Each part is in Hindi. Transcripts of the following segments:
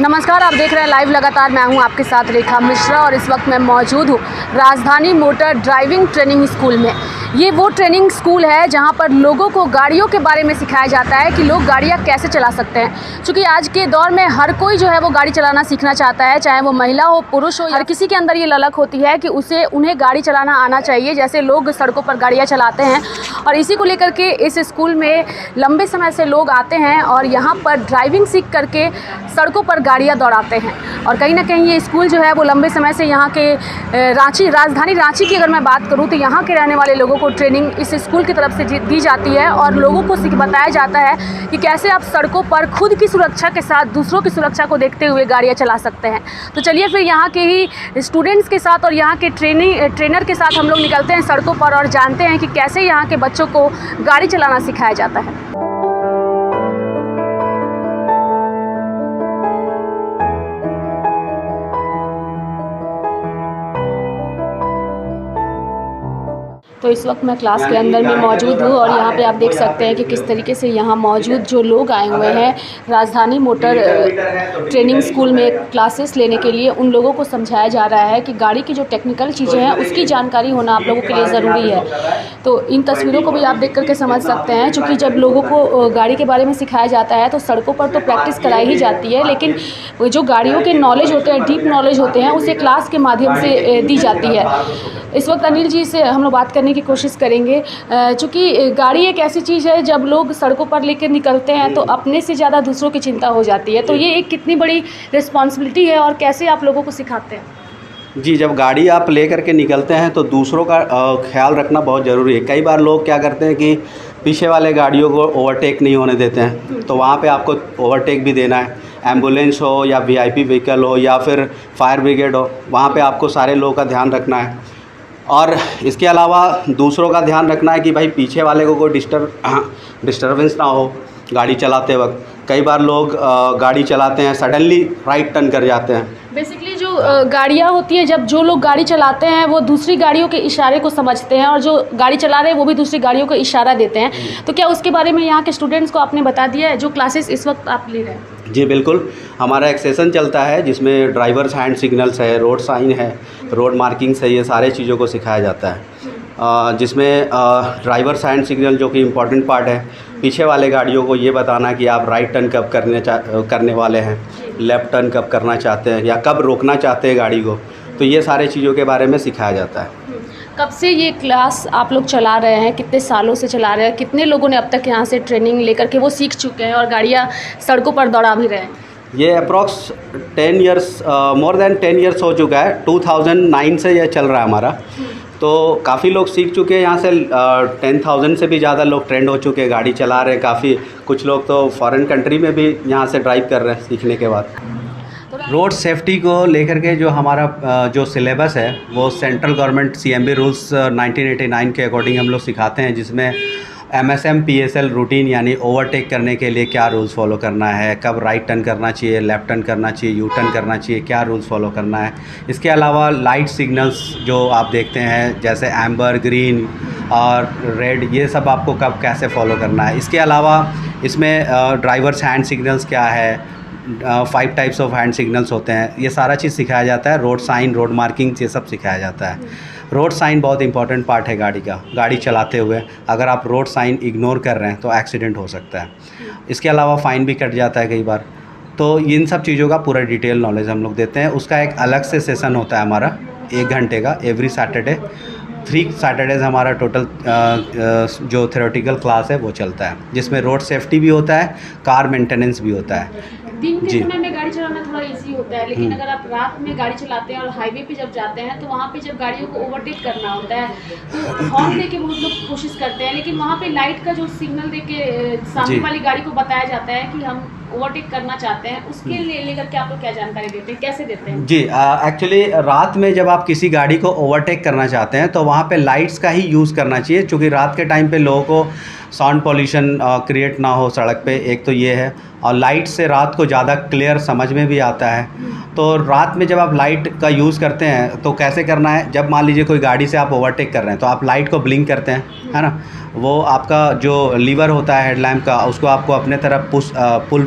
नमस्कार, आप देख रहे हैं लाइव लगातार। मैं हूं आपके साथ रेखा मिश्रा और इस वक्त मैं मौजूद हूं राजधानी मोटर ड्राइविंग ट्रेनिंग स्कूल में। ये वो ट्रेनिंग स्कूल है जहां पर लोगों को गाड़ियों के बारे में सिखाया जाता है कि लोग गाड़ियां कैसे चला सकते हैं। क्योंकि आज के दौर में हर कोई जो है वो गाड़ी चलाना सीखना चाहता है, चाहे वो महिला हो पुरुष हो। हर किसी के अंदर ये ललक होती है कि उन्हें गाड़ी चलाना आना चाहिए, जैसे लोग सड़कों पर गाड़ियाँ चलाते हैं। और इसी को लेकर के इस स्कूल में लंबे समय से लोग आते हैं और यहाँ पर ड्राइविंग सीख करके सड़कों पर गाड़ियाँ दौड़ाते हैं। और कहीं ना कहीं ये स्कूल जो है वो लंबे समय से यहाँ के राजधानी रांची की अगर मैं बात करूँ तो यहाँ के रहने वाले लोगों को ट्रेनिंग इस स्कूल की तरफ से दी जाती है और लोगों को बताया जाता है कि कैसे आप सड़कों पर खुद की सुरक्षा के साथ दूसरों की सुरक्षा को देखते हुए गाड़ियाँ चला सकते हैं। तो चलिए फिर यहाँ के ही स्टूडेंट्स के साथ और यहाँ के ट्रेनर के साथ हम लोग निकलते हैं सड़कों पर और जानते हैं कि कैसे यहाँ के बच्चों को गाड़ी चलाना सिखाया जाता है। तो इस वक्त मैं क्लास के अंदर में मौजूद हूँ और यहाँ पे आप देख सकते हैं कि किस तरीके से यहाँ मौजूद जो लोग आए हुए हैं राजधानी मोटर ट्रेनिंग स्कूल में क्लासेस लेने के लिए, उन लोगों को समझाया जा रहा है कि गाड़ी की जो टेक्निकल चीज़ें हैं उसकी जानकारी होना आप लोगों के लिए ज़रूरी है। तो इन तस्वीरों को भी आप देख करके समझ सकते हैं, चूँकि जब लोगों को गाड़ी के बारे में सिखाया जाता है तो सड़कों पर तो प्रैक्टिस कराई ही जाती है, लेकिन जो गाड़ियों के नॉलेज होते हैं, डीप नॉलेज होते हैं, उसे क्लास के माध्यम से दी जाती है। इस वक्त अनिल जी से हम लोग बात करने की कोशिश करेंगे, क्योंकि गाड़ी एक ऐसी चीज़ है जब लोग सड़कों पर लेकर निकलते हैं तो अपने से ज़्यादा दूसरों की चिंता हो जाती है। तो ये एक कितनी बड़ी रिस्पॉन्सिबिलिटी है और कैसे आप लोगों को सिखाते हैं? जी, जब गाड़ी आप ले करके निकलते हैं तो दूसरों का ख्याल रखना बहुत ज़रूरी है। कई बार लोग क्या करते हैं कि पीछे वाले गाड़ियों को ओवरटेक नहीं होने देते हैं, तो वहाँ पे आपको ओवरटेक भी देना है। एम्बुलेंस हो या वीआईपी व्हीकल हो या फिर फायर ब्रिगेड हो, वहाँ पे आपको सारे लोगों का ध्यान रखना है। और इसके अलावा दूसरों का ध्यान रखना है कि भाई पीछे वाले को कोई डिस्टर्बेंस ना हो गाड़ी चलाते वक्त। कई बार लोग गाड़ी चलाते हैं, सडनली राइट टर्न कर जाते हैं। बेसिकली जो गाड़ियाँ होती हैं, जब जो लोग गाड़ी चलाते हैं वो दूसरी गाड़ियों के इशारे को समझते हैं और जो गाड़ी चला रहे हैं वो भी दूसरी गाड़ियों को इशारा देते हैं। तो क्या उसके बारे में यहाँ के स्टूडेंट्स को आपने बता दिया है जो क्लासेस इस वक्त आप ले रहे हैं? जी बिल्कुल, हमारा एक सेशन चलता है जिसमें ड्राइवर्स हैंड सिग्नल्स है, रोड साइन है, रोड मार्किंग्स है, ये सारे चीज़ों को सिखाया जाता है। जिसमें ड्राइवर्स हैंड सिग्नल जो कि इम्पॉर्टेंट पार्ट है, पीछे वाले गाड़ियों को ये बताना कि आप राइट टर्न कब करने वाले हैं, लेफ़्ट टर्न कब करना चाहते हैं या कब रोकना चाहते हैं गाड़ी को। तो ये सारे चीज़ों के बारे में सिखाया जाता है। कब से ये क्लास आप लोग चला रहे हैं, कितने सालों से चला रहे हैं, कितने लोगों ने अब तक यहाँ से ट्रेनिंग लेकर के वो सीख चुके हैं और गाड़ियाँ सड़कों पर दौड़ा भी रहे हैं? ये approx 10 years, more than 10 years हो चुका है। 2009 से ये चल रहा है हमारा। तो काफ़ी लोग सीख चुके हैं यहाँ से। 10,000 से भी ज़्यादा लोग ट्रेंड हो चुके हैं, गाड़ी चला रहे हैं काफ़ी। कुछ लोग तो फॉरेन कंट्री में भी यहाँ से ड्राइव कर रहे हैं सीखने के बाद। रोड सेफ्टी को लेकर के जो हमारा जो सिलेबस है वो सेंट्रल गवर्नमेंट CMB रूल्स 1989 के अकॉर्डिंग हम लोग सिखाते हैं, जिसमें MSM PSL रूटीन यानी ओवरटेक करने के लिए क्या रूल्स फॉलो करना है, कब राइट टर्न करना चाहिए, लेफ़्ट टर्न करना चाहिए, यू टर्न करना चाहिए, क्या रूल्स फॉलो करना है। इसके अलावा लाइट सिग्नल्स जो आप देखते हैं जैसे एम्बर, ग्रीन और रेड, ये सब आपको कब कैसे फॉलो करना है। इसके अलावा इसमें ड्राइवर्स हैंड सिग्नल्स क्या है, 5 टाइप्स ऑफ हैंड सिग्नल्स होते हैं, ये सारा चीज़ सिखाया जाता है। रोड साइन, रोड मार्किंग, ये सब सिखाया जाता है। रोड साइन बहुत इंपॉर्टेंट पार्ट है गाड़ी का। गाड़ी चलाते हुए अगर आप रोड साइन इग्नोर कर रहे हैं तो एक्सीडेंट हो सकता है। इसके अलावा फ़ाइन भी कट जाता है कई बार। तो इन सब चीज़ों का पूरा डिटेल नॉलेज हम लोग देते हैं। उसका एक अलग से सेशन होता है हमारा 1 घंटे का, एवरी सैटरडे। 3 सैटरडेज़ हमारा टोटल जो थ्योरेटिकल क्लास है वो चलता है, जिसमें रोड सेफ्टी भी होता है, कार मेंटेनेंस भी होता है। दिन के समय में गाड़ी चलाना थोड़ा इजी होता है, लेकिन अगर आप रात में गाड़ी चलाते हैं और हाईवे पे जब जाते हैं तो वहाँ पे जब गाड़ियों को ओवरटेक करना होता है तो हॉर्न दे के बहुत लोग कोशिश करते हैं, लेकिन वहाँ पे लाइट का जो सिग्नल दे के सामने वाली गाड़ी को बताया जाता है कि हम ओवरटेक करना चाहते हैं, उसके लिए लेकर के आप लोग क्या जानकारी देते हैं, कैसे देते हैं? जी, एक्चुअली रात में जब आप किसी गाड़ी को ओवरटेक करना चाहते हैं तो वहाँ पे लाइट्स का ही यूज़ करना चाहिए, क्योंकि रात के टाइम पे लोगों को साउंड पॉल्यूशन क्रिएट ना हो सड़क पे। एक तो ये है, और लाइट से रात को ज़्यादा क्लियर समझ में भी आता है। तो रात में जब आप लाइट का यूज़ करते हैं तो कैसे करना है, जब मान लीजिए कोई गाड़ी से आप ओवरटेक कर रहे हैं तो आप लाइट को ब्लिंक करते हैं, है ना। वो आपका जो लीवर होता है हेडलैम्प का, उसको आपको अपने तरफ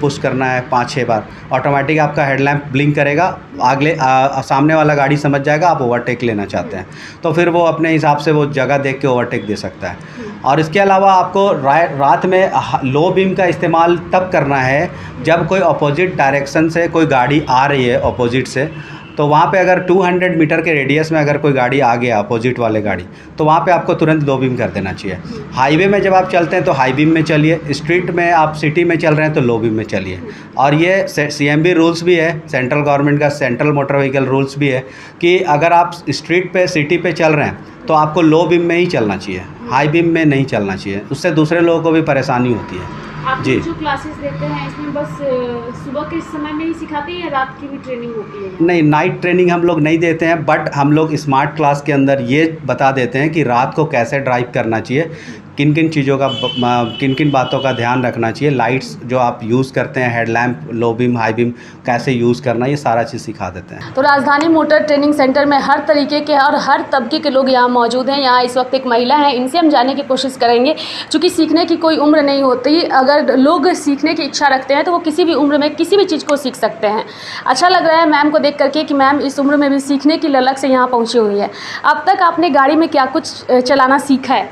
पुश करना है 5-6 बार, ऑटोमेटिक आपका हेडलैम्प ब्लिंक करेगा, अगले सामने वाला गाड़ी समझ जाएगा आप ओवरटेक लेना चाहते हैं, तो फिर वो अपने हिसाब से वो जगह देख के ओवरटेक दे सकता है। और इसके अलावा आपको रात में लो बीम का इस्तेमाल तब करना है जब कोई अपोजिट डायरेक्शन से कोई गाड़ी आ रही है अपोजिट से, तो वहाँ पे अगर 200 मीटर के रेडियस में अगर कोई गाड़ी आ गया अपोजिट वाले गाड़ी, तो वहाँ पे आपको तुरंत लो बीम कर देना चाहिए। हाईवे में जब आप चलते हैं तो हाई बीम में चलिए, स्ट्रीट में आप सिटी में चल रहे हैं तो लो बीम में चलिए। और ये CMB रूल्स भी है, सेंट्रल गवर्नमेंट का सेंट्रल मोटर व्हीकल रूल्स भी है कि अगर आप स्ट्रीट पे सिटी पे चल रहे हैं तो आपको लो बीम में ही चलना चाहिए, हाई बीम में नहीं चलना चाहिए, उससे दूसरे लोगों को भी परेशानी होती है। आप जी, जो क्लासेस देते हैं इसमें बस सुबह के समय में ही सिखाते हैं या रात की भी ट्रेनिंग होती है? नहीं, नाइट ट्रेनिंग हम लोग नहीं देते हैं, बट हम लोग स्मार्ट क्लास के अंदर ये बता देते हैं कि रात को कैसे ड्राइव करना चाहिए, किन किन चीज़ों का किन किन बातों का ध्यान रखना चाहिए, लाइट्स जो आप यूज़ करते हैं, headlamp, low beam, high beam कैसे यूज़ करना, ये सारा चीज़ सिखा देते हैं। तो राजधानी मोटर ट्रेनिंग सेंटर में हर तरीके के और हर तबके के लोग यहाँ मौजूद हैं। यहाँ इस वक्त एक महिला है, इनसे हम जानने की कोशिश करेंगे। चूँकि सीखने की कोई उम्र नहीं होती, अगर लोग सीखने की इच्छा रखते हैं तो वो किसी भी उम्र में किसी भी चीज़ को सीख सकते हैं। अच्छा लग रहा है मैम को देख करके कि मैम इस उम्र में भी सीखने की ललक से यहाँ पहुँची हुई है। अब तक आपने गाड़ी में क्या कुछ चलाना सीखा है?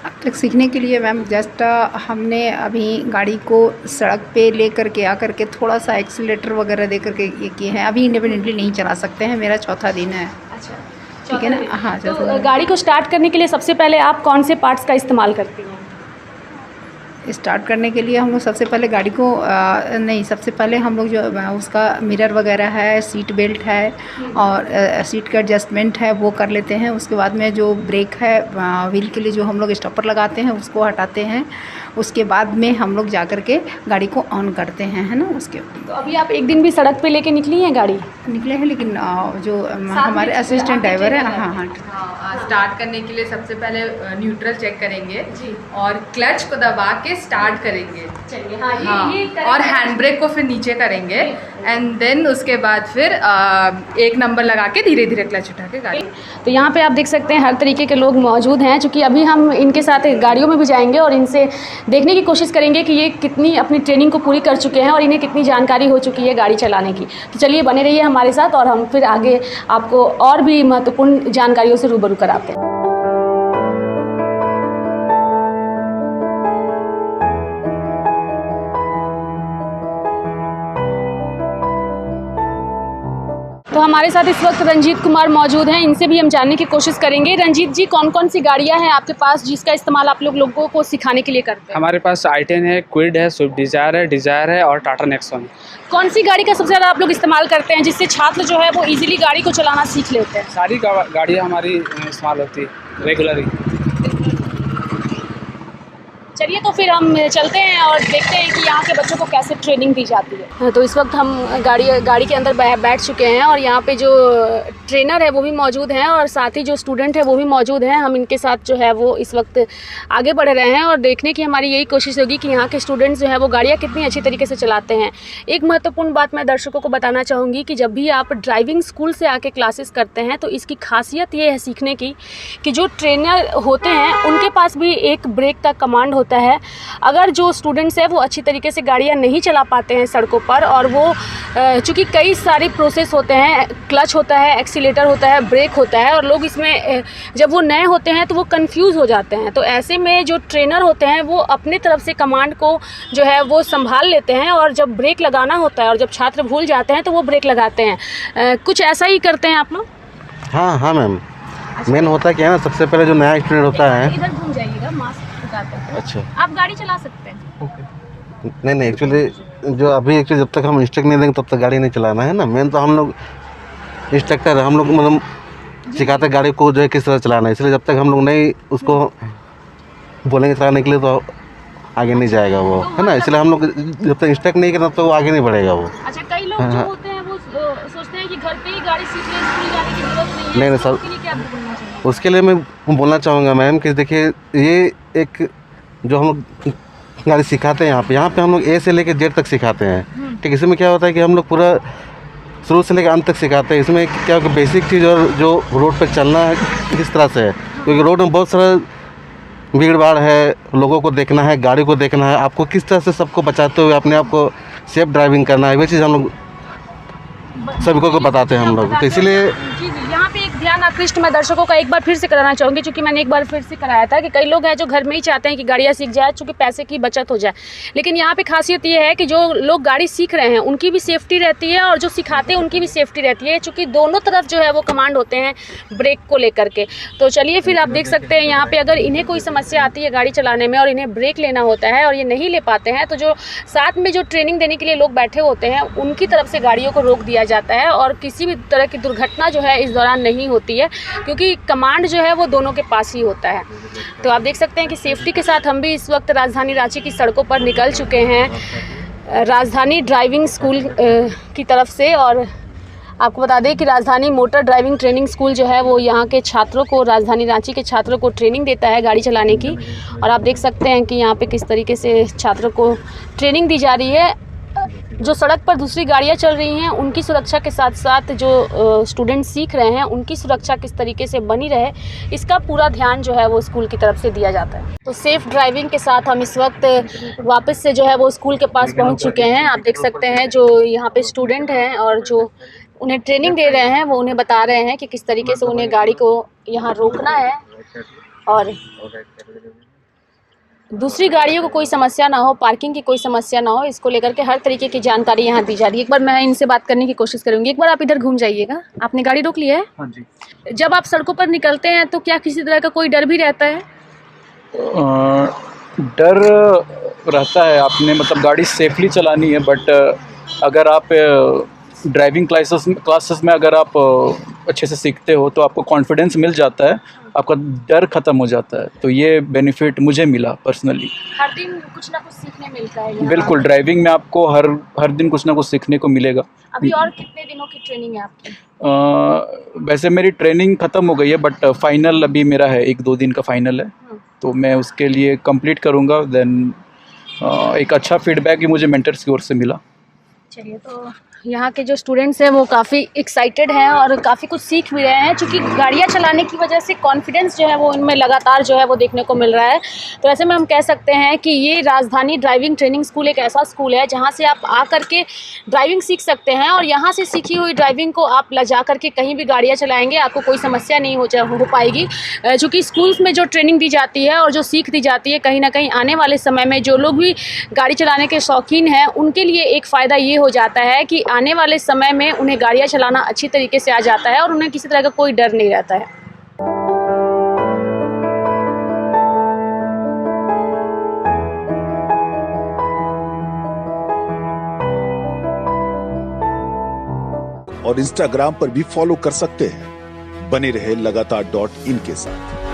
अब तक सीखने के लिए मैम जस्ट हमने अभी गाड़ी को सड़क पे ले करके आकर के थोड़ा सा एक्सीलेटर वगैरह दे करके ये किए हैं। अभी इंडिपेंडेंटली नहीं चला सकते हैं, मेरा चौथा दिन है। अच्छा, ठीक है ना? हाँ, तो गाड़ी को स्टार्ट करने के लिए सबसे पहले आप कौन से पार्ट्स का इस्तेमाल करती हैं? स्टार्ट करने के लिए हम लोग सबसे पहले गाड़ी को सबसे पहले हम लोग जो उसका मिरर वगैरह है, सीट बेल्ट है और सीट का एडजस्टमेंट है वो कर लेते हैं। उसके बाद में जो ब्रेक है, व्हील के लिए जो हम लोग स्टॉपर लगाते हैं उसको हटाते हैं। उसके बाद में हम लोग जा कर के गाड़ी को ऑन करते हैं, है ना। उसके तो अभी आप एक दिन भी सड़क पे लेके निकली हैं गाड़ी? निकले हैं, लेकिन जो हमारे असिस्टेंट ड्राइवर है, हाँ, स्टार्ट करने के लिए सबसे पहले न्यूट्रल चेक करेंगे जी, और क्लच को दबा के स्टार्ट करेंगे। चलिए, हाँ, और हैंड ब्रेक को फिर नीचे करेंगे एंड देन उसके बाद फिर एक नंबर लगा के धीरे धीरे क्लच उठा के गाड़ी। तो यहाँ पे आप देख सकते हैं हर तरीके के लोग मौजूद हैं। चूँकि अभी हम इनके साथ गाड़ियों में भी जाएंगे और इनसे देखने की कोशिश करेंगे कि ये कितनी अपनी ट्रेनिंग को पूरी कर चुके हैं और इन्हें कितनी जानकारी हो चुकी है गाड़ी चलाने की। तो चलिए बने रहिए हमारे साथ और हम फिर आगे आपको और भी महत्वपूर्ण जानकारियों से रूबरू कराते हैं। तो हमारे साथ इस वक्त रंजीत कुमार मौजूद हैं, इनसे भी हम जानने की कोशिश करेंगे। रंजीत जी, कौन कौन सी गाड़ियां हैं आपके पास जिसका इस्तेमाल आप लोगों को सिखाने के लिए करते हैं? हमारे पास i10 है, क्विड है, स्विफ्ट डिज़ायर है और टाटा नेक्सॉन है। कौन सी गाड़ी का सबसे ज़्यादा आप लोग इस्तेमाल करते हैं जिससे छात्र जो है वो इजीली गाड़ी को चलाना सीख लेते हैं? सारी गाड़ियाँ हमारी इस्तेमाल होती है रेगुलर ही। चलिए तो फिर हम चलते हैं और देखते हैं कि यहाँ के बच्चों को कैसे ट्रेनिंग दी जाती है। तो इस वक्त हम गाड़ी के अंदर बैठ चुके हैं और यहाँ पे जो ट्रेनर है वो भी मौजूद हैं और साथ ही जो स्टूडेंट है वो भी मौजूद हैं। हम इनके साथ जो है वो इस वक्त आगे बढ़ रहे हैं और देखने की हमारी यही कोशिश होगी कि यहाँ के स्टूडेंट्स जो है वो गाड़ियाँ कितनी अच्छी तरीके से चलाते हैं। एक महत्वपूर्ण बात मैं दर्शकों को बताना चाहूँगी कि जब भी आप ड्राइविंग स्कूल से आके क्लासेस करते हैं तो इसकी खासियत ये है सीखने की कि जो ट्रेनर होते हैं उनके पास भी एक ब्रेक का कमांड होता है। अगर जो स्टूडेंट्स हैं वो अच्छी तरीके से गाड़ियाँ नहीं चला पाते हैं सड़कों पर और वो चूँकि कई सारे प्रोसेस होते हैं, क्लच होता है, एक्सीलेटर होता है, ब्रेक होता है और लोग इसमें जब वो नए होते हैं तो वो कंफ्यूज हो जाते हैं। तो ऐसे में जो ट्रेनर होते हैं वो अपने तरफ से कमांड को जो है वो संभाल लेते हैं और जब ब्रेक लगाना होता है और जब छात्र भूल जाते हैं तो वो ब्रेक लगाते हैं। कुछ ऐसा ही करते हैं आप लोग? हाँ मैम, मेन होता है क्या है ना, सबसे पहले जो नया स्टूडेंट होता है, इधर घूम जाइएगा, मास्क लगाते हैं। अच्छा, आप गाड़ी चला सकते हैं। नहीं एक्चुअली जो अभी जब तक हम इंस्ट्रक्ट नहीं देंगे तब तक गाड़ी नहीं चलाना है ना। मेन तो हम लोग इंस्ट्रक्टर, हम लोग मतलब सिखाते गाड़ी को जो है किस तरह चलाना है, इसलिए जब तक हम लोग नहीं उसको बोलेंगे चलाने के लिए तो आगे नहीं जाएगा वो, है ना। इसलिए हम लोग जब तक इंस्ट्रक्ट नहीं करना तो वो आगे नहीं बढ़ेगा वो। अच्छा, कई लोग जो होते हैं वो सोचते हैं कि घर पे ही गाड़ी सीख लें, स्कूल जाने की जरूरत नहीं है। सर, उसके लिए क्या बोलना चाहिए? उसके लिए मैं बोलना चाहूँगा मैम कि देखिए, ये एक जो हम लोग गाड़ी सिखाते हैं यहाँ पे हम लोग ए से लेकर जेड तक सिखाते हैं। ठीक, इसमें क्या होता है कि हम लोग पूरा शुरू से लेकर अंत तक सिखाते हैं। इसमें क्या बेसिक चीज़ और जो रोड पर चलना है किस तरह से है, क्योंकि रोड में बहुत सारा भीड़ भाड़ है, लोगों को देखना है, गाड़ी को देखना है, आपको किस तरह से सबको बचाते हुए अपने आप को सेफ ड्राइविंग करना है, वे चीज़ हम लोग सभी को बताते हैं हम लोग। तो इसीलिए जी जी, यहाँ पे एक ध्यान आकृष्ट मैं दर्शकों का एक बार फिर से कराना चाहूँगी, क्योंकि मैंने एक बार फिर से कराया था कि कई लोग हैं जो घर में ही चाहते हैं कि गाड़ियाँ सीख जाए, चूँकि पैसे की बचत हो जाए। लेकिन यहाँ पे खासियत ये है कि जो लोग गाड़ी सीख रहे हैं उनकी भी सेफ्टी रहती है और जो सिखाते हैं उनकी भी सेफ्टी रहती है, चूँकि दोनों तरफ जो है वो कमांड होते हैं ब्रेक को लेकर के। तो चलिए फिर आप देख सकते हैं यहाँ पे अगर इन्हें कोई समस्या आती है गाड़ी चलाने में और इन्हें ब्रेक लेना होता है और ये नहीं ले पाते हैं, तो जो साथ में जो ट्रेनिंग देने के लिए लोग बैठे होते हैं उनकी तरफ से गाड़ियों को रोक दिया जाता है और किसी भी तरह की दुर्घटना जो है इस दौरान नहीं होती है, क्योंकि कमांड जो है वो दोनों के पास ही होता है। तो आप देख सकते हैं कि सेफ्टी के साथ हम भी इस वक्त राजधानी रांची की सड़कों पर निकल चुके हैं राजधानी ड्राइविंग स्कूल की तरफ से। और आपको बता दें कि राजधानी मोटर ड्राइविंग ट्रेनिंग स्कूल जो है वो यहाँ के छात्रों को, राजधानी रांची के छात्रों को ट्रेनिंग देता है गाड़ी चलाने की। और आप देख सकते हैं कि यहाँ पे किस तरीके से छात्रों को ट्रेनिंग दी जा रही है। जो सड़क पर दूसरी गाड़ियाँ चल रही हैं उनकी सुरक्षा के साथ साथ जो स्टूडेंट सीख रहे हैं उनकी सुरक्षा किस तरीके से बनी रहे, इसका पूरा ध्यान जो है वो स्कूल की तरफ से दिया जाता है। तो सेफ़ ड्राइविंग के साथ हम इस वक्त वापस से जो है वो स्कूल के पास पहुंच चुके हैं। आप देख सकते हैं जो यहाँ पे स्टूडेंट हैं और जो उन्हें ट्रेनिंग दे रहे हैं वो उन्हें बता रहे हैं कि किस तरीके से उन्हें गाड़ी को यहाँ रोकना है और दूसरी गाड़ियों को कोई समस्या ना हो, पार्किंग की कोई समस्या ना हो, इसको लेकर के हर तरीके की जानकारी यहाँ दी जा रही है। एक बार मैं इनसे बात करने की कोशिश करूँगी। एक बार आप इधर घूम जाइएगा। आपने गाड़ी रोक लिया है? हाँ जी। जब आप सड़कों पर निकलते हैं तो क्या किसी तरह का कोई डर भी रहता है? डर रहता है, आपने मतलब गाड़ी सेफली चलानी है, बट अगर आप ड्राइविंग क्लासेस में अगर आप अच्छे से सीखते हो तो आपको कॉन्फिडेंस मिल जाता है, आपका डर ख़त्म हो जाता है। तो ये बेनिफिट मुझे मिला पर्सनली। हर दिन कुछ ना कुछ सीखने मिलता है यहाँ। बिल्कुल, ड्राइविंग में आपको हर दिन कुछ ना कुछ सीखने को मिलेगा। अभी और कितने दिनों की ट्रेनिंग है आपकी? वैसे मेरी ट्रेनिंग ख़त्म हो गई है, बट फाइनल अभी मेरा है, 1-2 दिन का फाइनल है, तो मैं उसके लिए कंप्लीट करूँगा। देन एक अच्छा फीडबैक ही मुझे मेंटर्स की ओर से मिला। चलिए, तो यहाँ के जो स्टूडेंट्स हैं वो काफ़ी एक्साइटेड हैं और काफ़ी कुछ सीख भी रहे हैं, क्योंकि गाड़ियाँ चलाने की वजह से कॉन्फिडेंस जो है वो इनमें लगातार जो है वो देखने को मिल रहा है। तो ऐसे में हम कह सकते हैं कि ये राजधानी ड्राइविंग ट्रेनिंग स्कूल एक ऐसा स्कूल है जहाँ से आप आकर के ड्राइविंग सीख सकते हैं और यहाँ से सीखी हुई ड्राइविंग को आप ले जा करके कहीं भी गाड़ियाँ चलाएँगे, आपको कोई समस्या नहीं हो पाएगी। चूँकि स्कूल्स में जो ट्रेनिंग दी जाती है और जो सीख दी जाती है, कहीं ना कहीं आने वाले समय में जो लोग भी गाड़ी चलाने के शौकीन हैं उनके लिए एक फ़ायदा ये हो जाता है कि आने वाले समय में उन्हें गाड़ियाँ चलाना अच्छी तरीके से आ जाता है और उन्हें किसी तरह का कोई डर नहीं रहता है। और इंस्टाग्राम पर भी फॉलो कर सकते हैं। बने रहे लगातार .in के साथ।